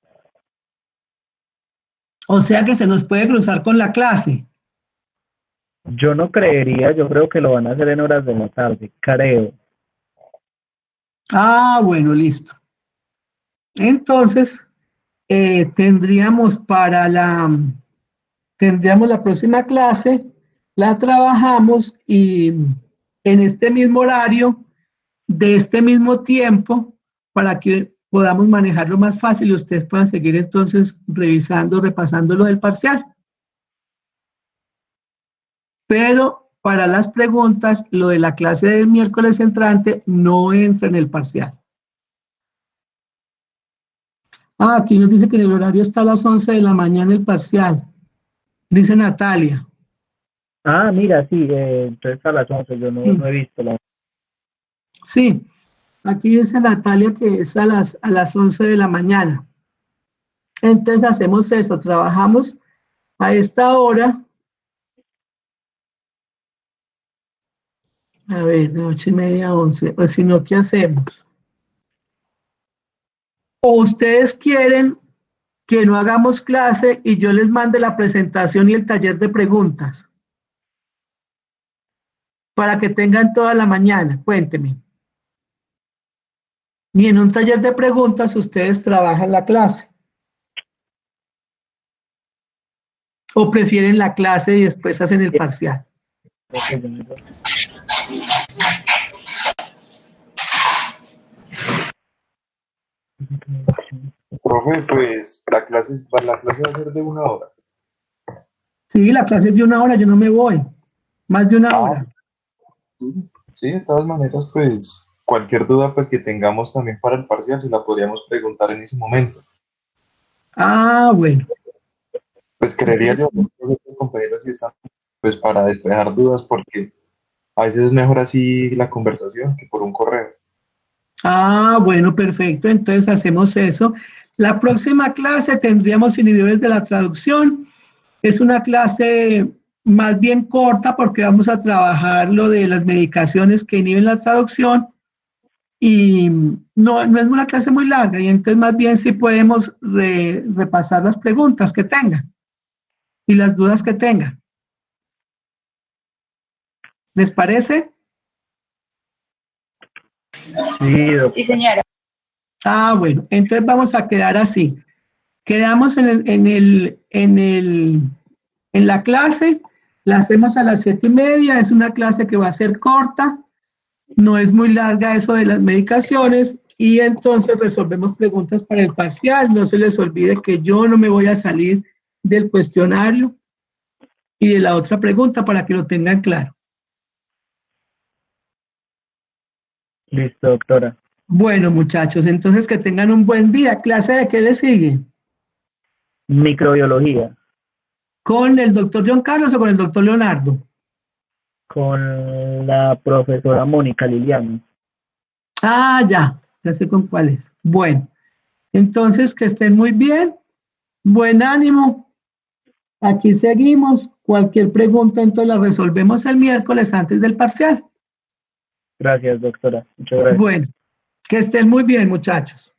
O sea que se nos puede cruzar con la clase. Yo no creería, yo creo que lo van a hacer en horas de la tarde, creo. Ah, bueno, listo. Entonces, tendríamos la próxima clase, la trabajamos y en este mismo horario, de este mismo tiempo, para que podamos manejarlo más fácil y ustedes puedan seguir entonces revisando, repasando lo del parcial. Pero para las preguntas, lo de la clase del miércoles entrante no entra en el parcial. Ah, aquí nos dice que en el horario está a las 11 de la mañana el parcial. Dice Natalia. Ah, mira, sí, entonces a las 11, yo no he visto la... Sí, aquí dice Natalia que es a las 11 de la mañana. Entonces hacemos eso, trabajamos a esta hora. A ver, de 8:30 a 11, o si no, ¿qué hacemos? ¿O ustedes quieren que no hagamos clase y yo les mande la presentación y el taller de preguntas? Para que tengan toda la mañana, cuénteme. Y en un taller de preguntas ustedes trabajan la clase. ¿O prefieren la clase y después hacen el parcial? Profe, pues la clase va a ser de 1 hora. Sí, la clase es de 1 hora, yo no me voy. Más de 1 hora. Sí, de todas maneras, pues cualquier duda pues que tengamos también para el parcial se la podríamos preguntar en ese momento. Ah, bueno. Pues creería yo que los compañeros sí están pues para despejar dudas porque a veces es mejor así la conversación que por un correo. Ah, bueno, perfecto. Entonces hacemos eso. La próxima clase tendríamos inhibidores de la traducción. Es una clase más bien corta porque vamos a trabajar lo de las medicaciones que inhiben la traducción y no es una clase muy larga y entonces más bien sí podemos repasar las preguntas que tengan y las dudas que tengan. ¿Les parece? Sí, doctor. Sí, señora. Ah, bueno, entonces vamos a quedar así. Quedamos en el en la clase. La hacemos a las 7:30, es una clase que va a ser corta, no es muy larga eso de las medicaciones, y entonces resolvemos preguntas para el parcial. No se les olvide que yo no me voy a salir del cuestionario y de la otra pregunta para que lo tengan claro. Listo, doctora. Bueno, muchachos, entonces que tengan un buen día. ¿Clase de qué le sigue? Microbiología. ¿Con el doctor John Carlos o con el doctor Leonardo? Con la profesora Mónica Liliano. Ah, ya sé con cuál es. Bueno, entonces que estén muy bien, buen ánimo, aquí seguimos. Cualquier pregunta entonces la resolvemos el miércoles antes del parcial. Gracias, doctora. Muchas gracias. Bueno, que estén muy bien, muchachos.